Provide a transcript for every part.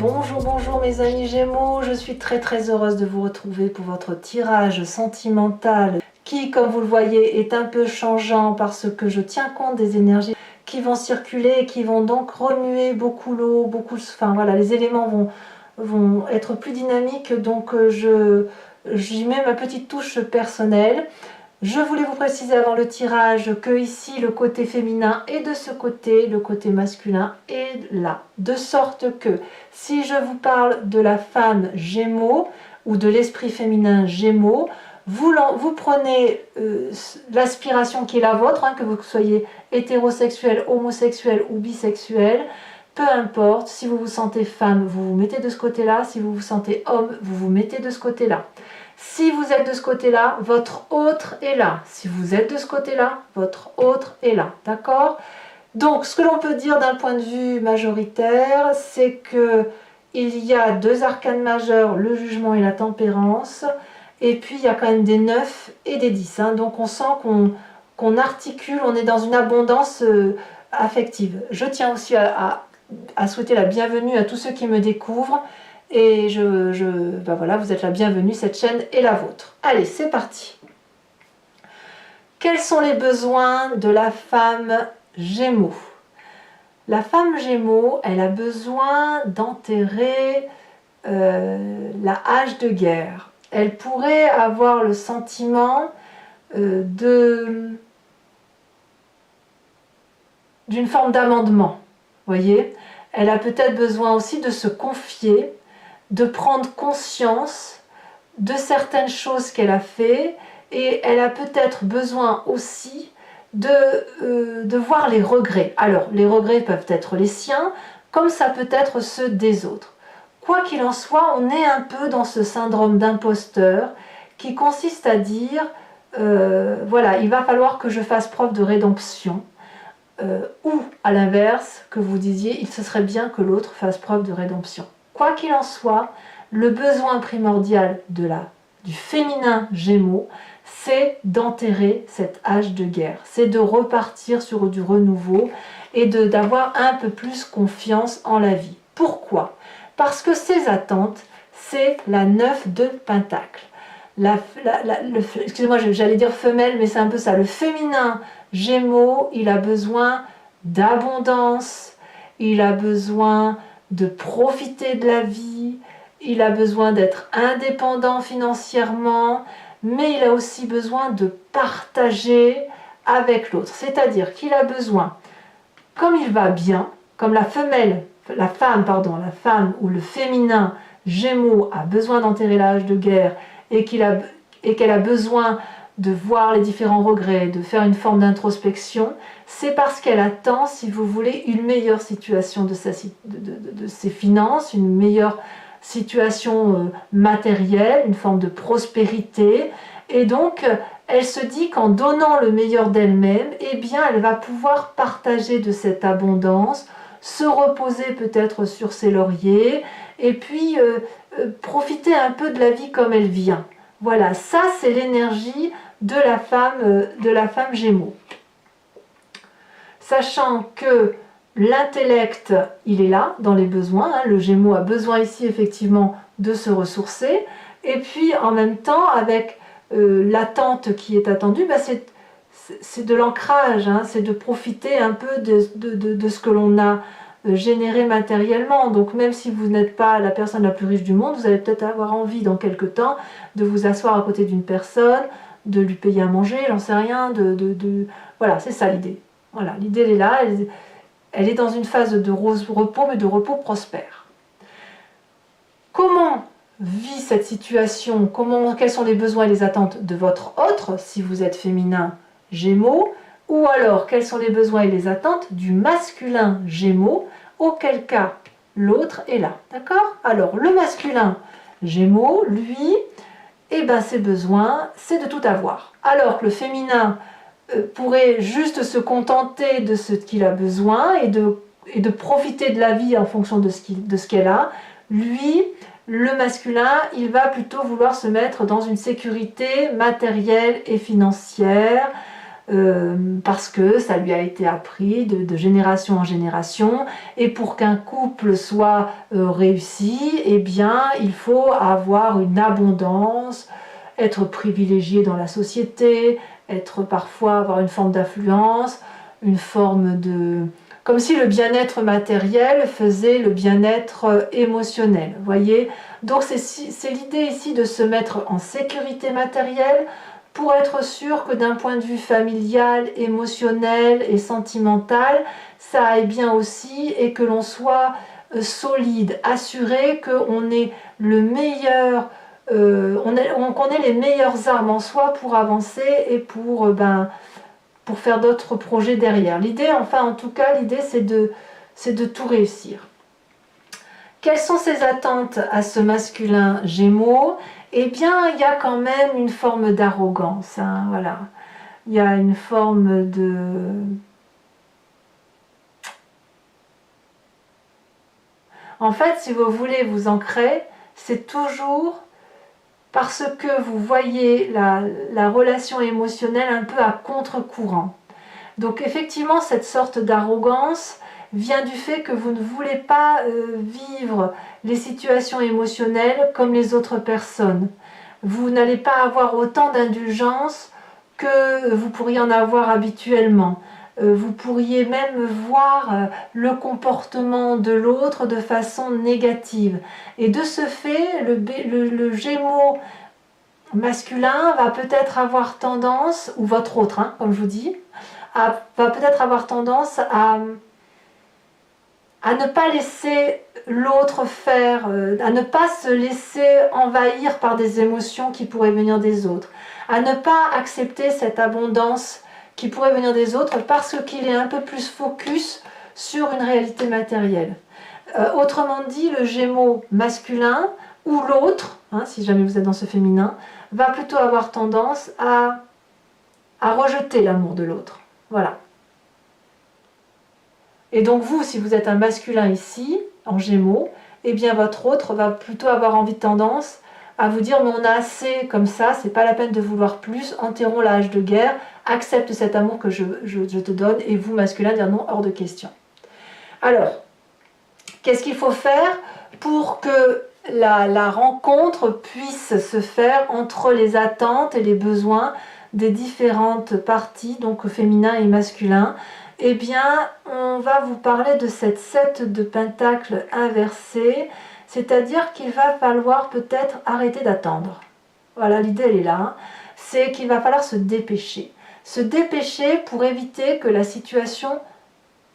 Bonjour, bonjour mes amis Gémeaux, je suis très heureuse de vous retrouver pour votre tirage sentimental qui, comme vous le voyez, est un peu changeant parce que je tiens compte des énergies qui vont circuler et qui vont donc remuer beaucoup l'eau, enfin voilà, les éléments vont être plus dynamiques, donc j'y mets ma petite touche personnelle. Je voulais vous préciser avant le tirage que ici le côté féminin est de ce côté, le côté masculin est là. De sorte que si je vous parle de la femme Gémeaux ou de l'esprit féminin Gémeaux, vous prenez l'aspiration qui est la vôtre, que vous soyez hétérosexuel, homosexuel ou bisexuel, peu importe. Si vous vous sentez femme, vous vous mettez de ce côté-là. Si vous vous sentez homme, vous vous mettez de ce côté-là. Si vous êtes de ce côté-là, votre autre est là. Si vous êtes de ce côté-là, votre autre est là. D'accord? Donc, ce que l'on peut dire d'un point de vue majoritaire, c'est que il y a deux arcanes majeurs, le jugement et la tempérance. Et puis, il y a quand même des 9 et des 10. Donc, on sent qu'on articule, on est dans une abondance affective. Je tiens aussi à souhaiter la bienvenue à tous ceux qui me découvrent. Et ben voilà, vous êtes la bienvenue, cette chaîne est la vôtre. Allez, c'est parti. Quels sont les besoins de la femme Gémeaux? La femme Gémeaux, elle a besoin d'enterrer la hache de guerre. Elle pourrait avoir le sentiment d'une forme d'amendement. Voyez, elle a peut-être besoin aussi de se confier, de prendre conscience de certaines choses qu'elle a fait, et elle a peut-être besoin aussi de voir les regrets. Alors, les regrets peuvent être les siens, comme ça peut être ceux des autres. Quoi qu'il en soit, on est un peu dans ce syndrome d'imposteur qui consiste à dire voilà, il va falloir que je fasse preuve de rédemption. Ou à l'inverse, que vous disiez, il se serait bien que l'autre fasse preuve de rédemption. Quoi qu'il en soit, le besoin primordial du féminin Gémeaux, c'est d'enterrer cette hache de guerre, c'est de repartir sur du renouveau et d'avoir un peu plus confiance en la vie. Pourquoi? Parce que ses attentes, c'est la 9 de Pentacle. Excusez-moi, j'allais dire femelle, mais c'est un peu ça. Le féminin Gémeaux, il a besoin d'abondance, il a besoin de profiter de la vie, il a besoin d'être indépendant financièrement, mais il a aussi besoin de partager avec l'autre. C'est-à-dire qu'il a besoin, comme il va bien, comme la femme ou le féminin Gémeaux a besoin d'enterrer la hache de guerre et qu'elle a besoin de voir les différents regrets, de faire une forme d'introspection, c'est parce qu'elle attend, si vous voulez, une meilleure situation de ses finances, une meilleure situation matérielle, une forme de prospérité. Et donc, elle se dit qu'en donnant le meilleur d'elle-même, eh bien, elle va pouvoir partager de cette abondance, se reposer peut-être sur ses lauriers, et puis profiter un peu de la vie comme elle vient. Voilà, ça c'est l'énergie de la femme Gémeaux. Sachant que l'intellect, il est là, dans les besoins. Le Gémeaux a besoin ici effectivement de se ressourcer. Et puis en même temps, avec l'attente qui est attendue, c'est de l'ancrage, c'est de profiter un peu de ce que l'on a généré matériellement. Donc même si vous n'êtes pas la personne la plus riche du monde, vous allez peut-être avoir envie dans quelques temps de vous asseoir à côté d'une personne, de lui payer à manger, j'en sais rien, voilà, c'est ça l'idée. Voilà, l'idée elle est là, elle est dans une phase de repos, mais de repos prospère. Comment vit cette situation? Quels sont les besoins et les attentes de votre autre, si vous êtes féminin Gémeaux? Ou alors, quels sont les besoins et les attentes du masculin Gémeaux, auquel cas l'autre est là. D'accord? Alors, le masculin Gémeaux, lui, ses besoins, c'est de tout avoir. Alors que le féminin pourrait juste se contenter de ce qu'il a besoin et de profiter de la vie en fonction de ce qu'elle a. Lui, le masculin, il va plutôt vouloir se mettre dans une sécurité matérielle et financière, parce que ça lui a été appris de génération en génération, et pour qu'un couple soit réussi, eh bien il faut avoir une abondance, être privilégié dans la société, être parfois avoir une forme d'influence, une forme de... comme si le bien-être matériel faisait le bien-être émotionnel, voyez. Donc c'est l'idée ici de se mettre en sécurité matérielle pour être sûr que d'un point de vue familial, émotionnel et sentimental, ça aille bien aussi et que l'on soit solide, assuré qu'on ait le meilleur, qu'on ait les meilleures armes en soi pour avancer et pour faire d'autres projets derrière. L'idée, enfin en tout cas, l'idée c'est de tout réussir. Quelles sont ses attentes à ce masculin Gémeaux? Eh bien, il y a quand même une forme d'arrogance, hein, voilà. Il y a une forme de... En fait, si vous voulez vous ancrer, c'est toujours parce que vous voyez la relation émotionnelle un peu à contre-courant. Donc effectivement, cette sorte d'arrogance vient du fait que vous ne voulez pas vivre les situations émotionnelles comme les autres personnes. Vous n'allez pas avoir autant d'indulgence que vous pourriez en avoir habituellement. Vous pourriez même voir le comportement de l'autre de façon négative. Et de ce fait, le Gémeaux masculin va peut-être avoir tendance, ou votre autre, hein, comme je vous dis, va peut-être avoir tendance à ne pas laisser l'autre faire, à ne pas se laisser envahir par des émotions qui pourraient venir des autres, à ne pas accepter cette abondance qui pourrait venir des autres parce qu'il est un peu plus focus sur une réalité matérielle. Autrement dit, le Gémeaux masculin ou l'autre, hein, si jamais vous êtes dans ce féminin, va plutôt avoir tendance à rejeter l'amour de l'autre. Voilà. Et donc vous, si vous êtes un masculin ici, en Gémeaux, eh bien votre autre va plutôt avoir envie de tendance à vous dire mais on a assez comme ça, c'est pas la peine de vouloir plus, enterrons la hache de guerre, accepte cet amour que je te donne, et vous, masculin, dire non, hors de question. Alors, qu'est-ce qu'il faut faire pour que la rencontre puisse se faire entre les attentes et les besoins des différentes parties, donc féminin et masculin? Eh bien, on va vous parler de cette 7 de pentacles inversée, c'est-à-dire qu'il va falloir peut-être arrêter d'attendre. Voilà, l'idée elle est là, hein. C'est qu'il va falloir se dépêcher. Se dépêcher pour éviter que la situation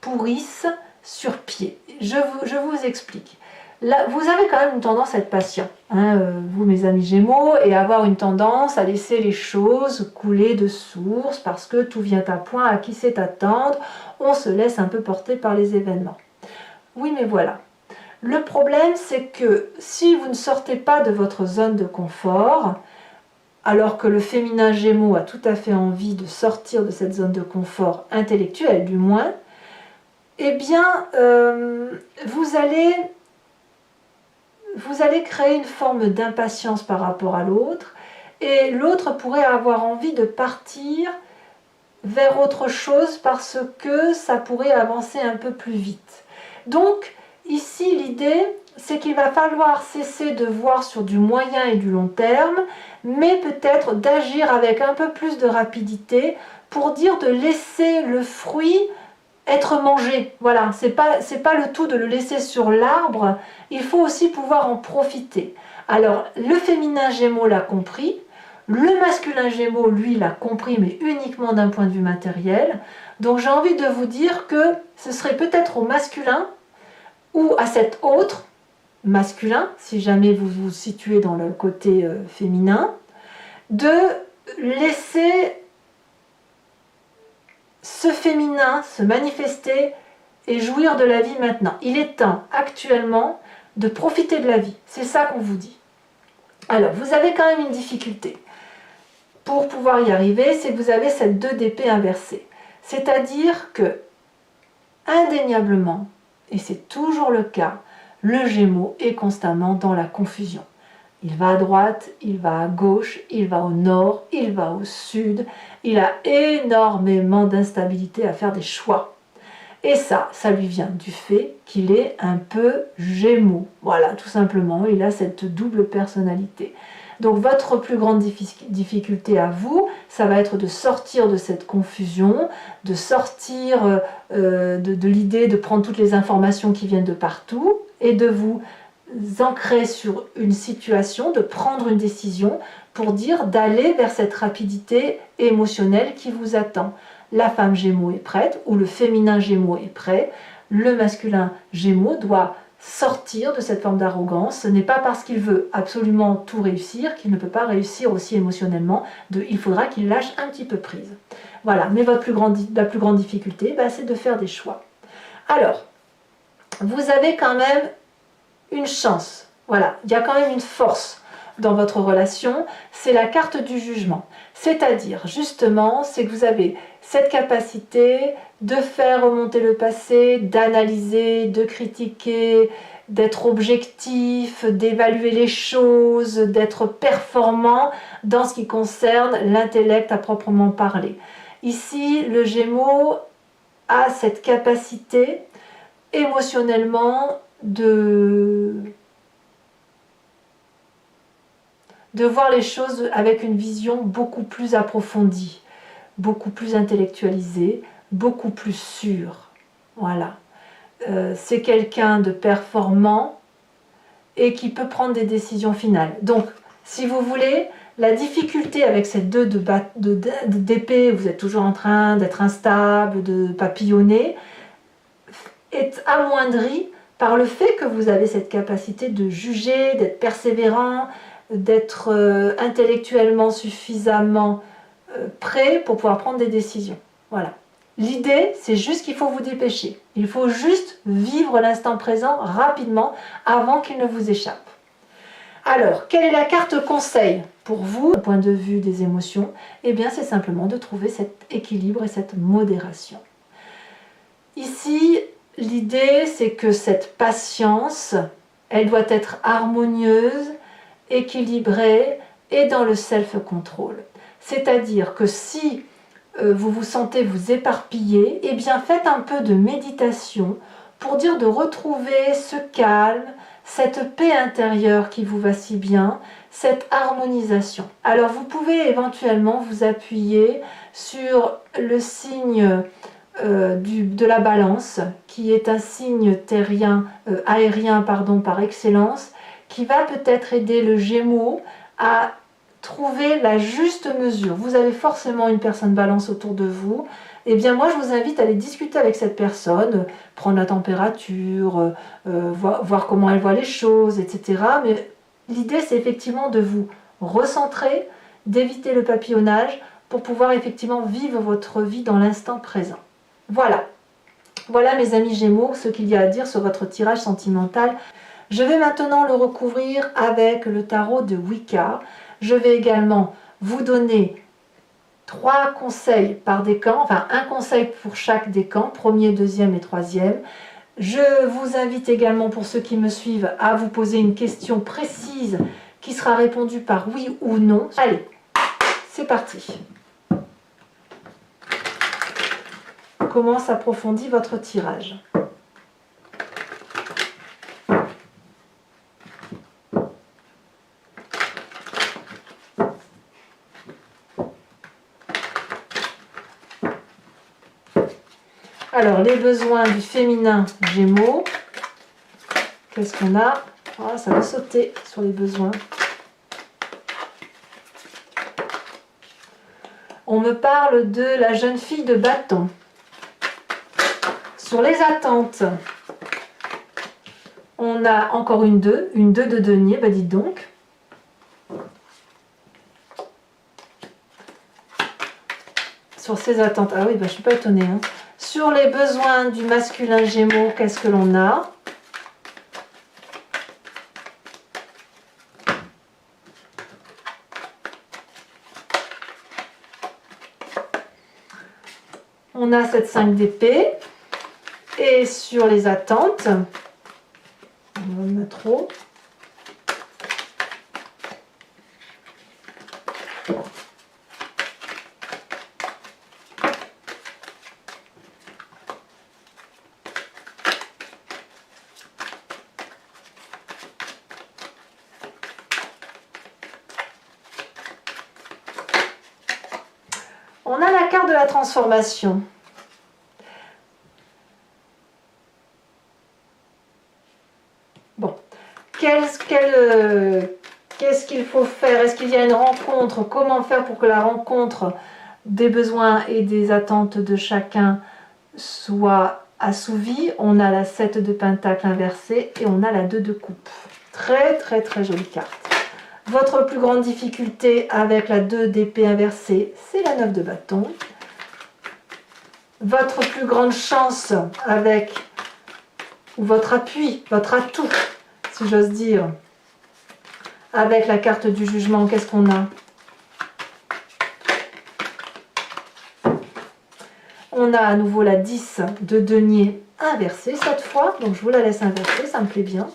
pourrisse sur pied. Je vous explique. Là, vous avez quand même une tendance à être patient, hein, vous mes amis Gémeaux, et avoir une tendance à laisser les choses couler de source parce que tout vient à point, à qui sait attendre, on se laisse un peu porter par les événements. Oui, mais voilà. Le problème, c'est que si vous ne sortez pas de votre zone de confort, alors que le féminin Gémeaux a tout à fait envie de sortir de cette zone de confort intellectuelle du moins, eh bien, vous allez créer une forme d'impatience par rapport à l'autre, et l'autre pourrait avoir envie de partir vers autre chose parce que ça pourrait avancer un peu plus vite. Donc, ici, l'idée, c'est qu'il va falloir cesser de voir sur du moyen et du long terme, mais peut-être d'agir avec un peu plus de rapidité pour dire de laisser le fruit être mangé. Voilà, c'est pas le tout de le laisser sur l'arbre, il faut aussi pouvoir en profiter. Alors, le féminin Gémeaux l'a compris, le masculin Gémeaux, lui, l'a compris, mais uniquement d'un point de vue matériel. Donc, j'ai envie de vous dire que ce serait peut-être au masculin ou à cet autre masculin, si jamais vous vous situez dans le côté féminin, de laisser ce féminin se manifester et jouir de la vie maintenant. Il est temps actuellement de profiter de la vie. C'est ça qu'on vous dit. Alors, vous avez quand même une difficulté. Pour pouvoir y arriver, c'est que vous avez cette 2 d'épée inversée. C'est-à-dire que, indéniablement, et c'est toujours le cas, le Gémeaux est constamment dans la confusion. Il va à droite, il va à gauche, il va au nord, il va au sud. Il a énormément d'instabilité à faire des choix. Et ça lui vient du fait qu'il est un peu Gémeaux. Voilà, tout simplement, il a cette double personnalité. Donc votre plus grande difficulté à vous, ça va être de sortir de cette confusion, de sortir de l'idée de prendre toutes les informations qui viennent de partout et de vous ancrer sur une situation, de prendre une décision pour dire d'aller vers cette rapidité émotionnelle qui vous attend. La femme Gémeaux est prête ou le féminin Gémeaux est prêt. Le masculin Gémeaux doit sortir de cette forme d'arrogance. Ce n'est pas parce qu'il veut absolument tout réussir qu'il ne peut pas réussir aussi émotionnellement. Il faudra qu'il lâche un petit peu prise. Voilà, mais la plus grande difficulté, c'est de faire des choix. Alors, vous avez quand même une chance. Voilà, il y a quand même une force dans votre relation, c'est la carte du jugement. C'est-à-dire, justement, c'est que vous avez cette capacité de faire remonter le passé, d'analyser, de critiquer, d'être objectif, d'évaluer les choses, d'être performant dans ce qui concerne l'intellect à proprement parler. Ici, le Gémeaux a cette capacité émotionnellement de voir les choses avec une vision beaucoup plus approfondie, beaucoup plus intellectualisée, beaucoup plus sûre. Voilà. C'est quelqu'un de performant et qui peut prendre des décisions finales. Donc, si vous voulez, la difficulté avec cette 2 d'épée, vous êtes toujours en train d'être instable, de papillonner, est amoindrie par le fait que vous avez cette capacité de juger, d'être persévérant, d'être intellectuellement suffisamment prêt pour pouvoir prendre des décisions. Voilà. L'idée, c'est juste qu'il faut vous dépêcher. Il faut juste vivre l'instant présent rapidement avant qu'il ne vous échappe. Alors, quelle est la carte conseil pour vous, du point de vue des émotions? Eh bien, c'est simplement de trouver cet équilibre et cette modération. Ici, l'idée, c'est que cette patience, elle doit être harmonieuse, équilibrée et dans le self-control. C'est-à-dire que si vous vous sentez vous éparpiller, eh bien faites un peu de méditation pour dire de retrouver ce calme, cette paix intérieure qui vous va si bien, cette harmonisation. Alors vous pouvez éventuellement vous appuyer sur le signe de la balance, qui est un signe aérien par excellence, qui va peut-être aider le Gémeaux à trouver la juste mesure. Vous avez forcément une personne balance autour de vous. Eh bien moi je vous invite à aller discuter avec cette personne, prendre la température, voir comment elle voit les choses, etc. Mais l'idée c'est effectivement de vous recentrer, d'éviter le papillonnage pour pouvoir effectivement vivre votre vie dans l'instant présent. Voilà. Voilà mes amis Gémeaux, ce qu'il y a à dire sur votre tirage sentimental. Je vais maintenant le recouvrir avec le tarot de Wicca. Je vais également vous donner 3 conseils par décan, enfin un conseil pour chaque décan, premier, deuxième et troisième. Je vous invite également, pour ceux qui me suivent, à vous poser une question précise qui sera répondue par oui ou non. Allez, c'est parti. Comment s'approfondit votre tirage? Alors, les besoins du féminin Gémeaux. Qu'est-ce qu'on a? Oh, ça va sauter sur les besoins. On me parle de la jeune fille de bâton. Sur les attentes, on a encore une 2 de denier, bah dites donc. Sur ces attentes, ah oui, bah, je ne suis pas étonnée. Hein. Sur les besoins du masculin Gémeaux, qu'est-ce que l'on a? On a cette 5 d'épée. Et sur les attentes, on va mettre trop. de la transformation. Bon, qu'est-ce qu'il faut faire? Est-ce qu'il y a une rencontre? Comment faire pour que la rencontre des besoins et des attentes de chacun soit assouvie? On a la 7 de pentacle inversée et on a la 2 de coupe. Très très très jolie carte. Votre plus grande difficulté avec la 2 d'épée inversée, c'est la 9 de bâton. Votre plus grande chance avec, ou votre appui, votre atout, si j'ose dire, avec la carte du jugement, qu'est-ce qu'on a? On a à nouveau la 10 de denier inversée cette fois, donc je vous la laisse inverser, ça me plaît bien.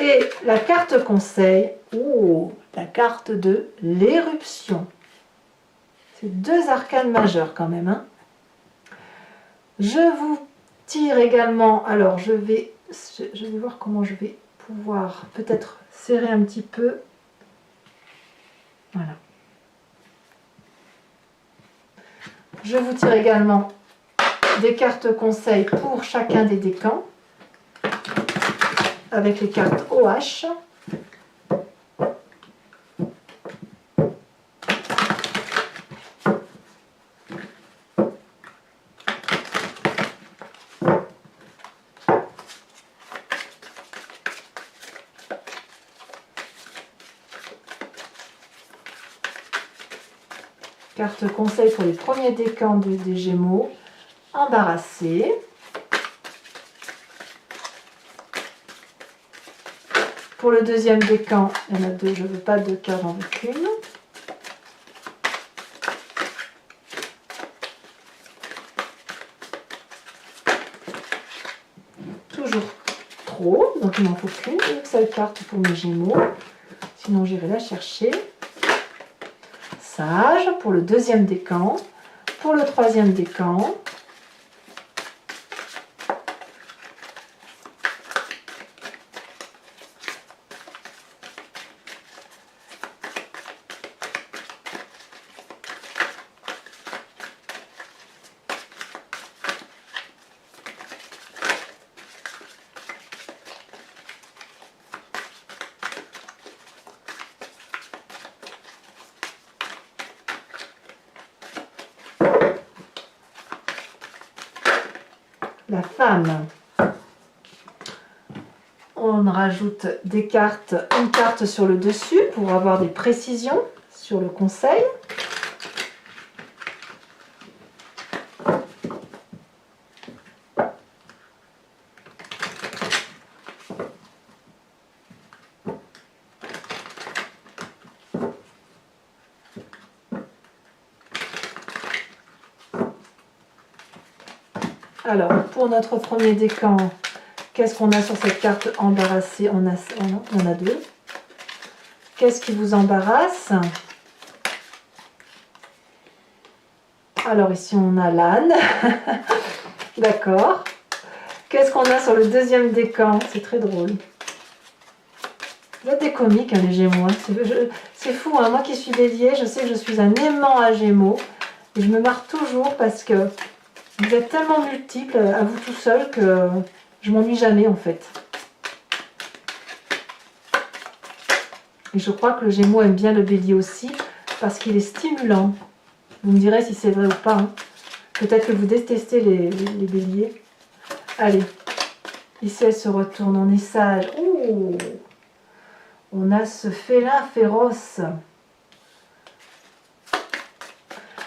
Et la carte conseil, oh, la carte de l'éruption. C'est deux arcanes majeures quand même. Hein. Je vous tire également, alors je vais voir comment je vais pouvoir peut-être serrer un petit peu. Voilà. Je vous tire également des cartes conseils pour chacun des décans avec les cartes OH. Carte conseil pour les premiers décans des Gémeaux. Embarrassé. Pour le deuxième décan, il y en a deux, je ne veux pas deux cartes, j'en veux qu'une. Toujours trop, donc il m'en faut qu'une seule carte pour mes Gémeaux. Sinon j'irai la chercher. Sage pour le deuxième décan. Pour le troisième décan. La femme. On rajoute des cartes, une carte sur le dessus pour avoir des précisions sur le conseil. Alors, pour notre premier décan, qu'est-ce qu'on a sur cette carte embarrassée? On a deux. Qu'est-ce qui vous embarrasse? Alors ici, on a l'âne. D'accord. Qu'est-ce qu'on a sur le deuxième décan? C'est très drôle. Vous êtes des comiques, hein, les Gémeaux. C'est fou, hein. Moi qui suis Bélier, je sais que je suis un aimant à Gémeaux. Et je me marre toujours parce que vous êtes tellement multiples à vous tout seul que je m'ennuie jamais en fait. Et je crois que le Gémeaux aime bien le Bélier aussi parce qu'il est stimulant. Vous me direz si c'est vrai ou pas. Hein. Peut-être que vous détestez les Béliers. Allez, ici elle se retourne, on est sage. Oh, on a ce félin féroce.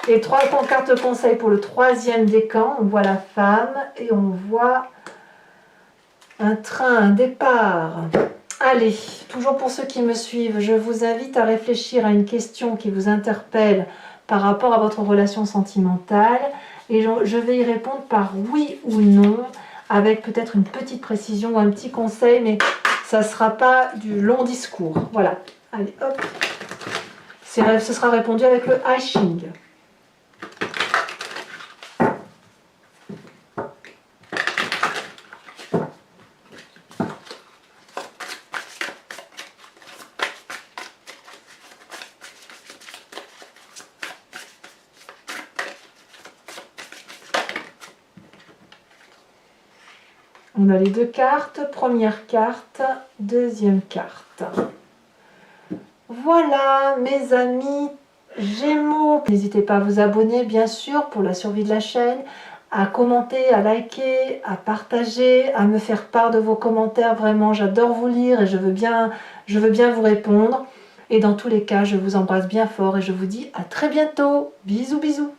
Et trois cartes conseils pour le troisième décan. On voit la femme et on voit un train, un départ. Allez, toujours pour ceux qui me suivent, je vous invite à réfléchir à une question qui vous interpelle par rapport à votre relation sentimentale. Et je vais y répondre par oui ou non, avec peut-être une petite précision ou un petit conseil, mais ça ne sera pas du long discours. Voilà. Allez, hop. Ce sera répondu avec le I Ching. On a les deux cartes, première carte, deuxième carte. Voilà mes amis Gémeaux. N'hésitez pas à vous abonner bien sûr pour la survie de la chaîne, à commenter, à liker, à partager, à me faire part de vos commentaires. Vraiment, j'adore vous lire et je veux bien vous répondre. Et dans tous les cas, je vous embrasse bien fort et je vous dis à très bientôt. Bisous, bisous.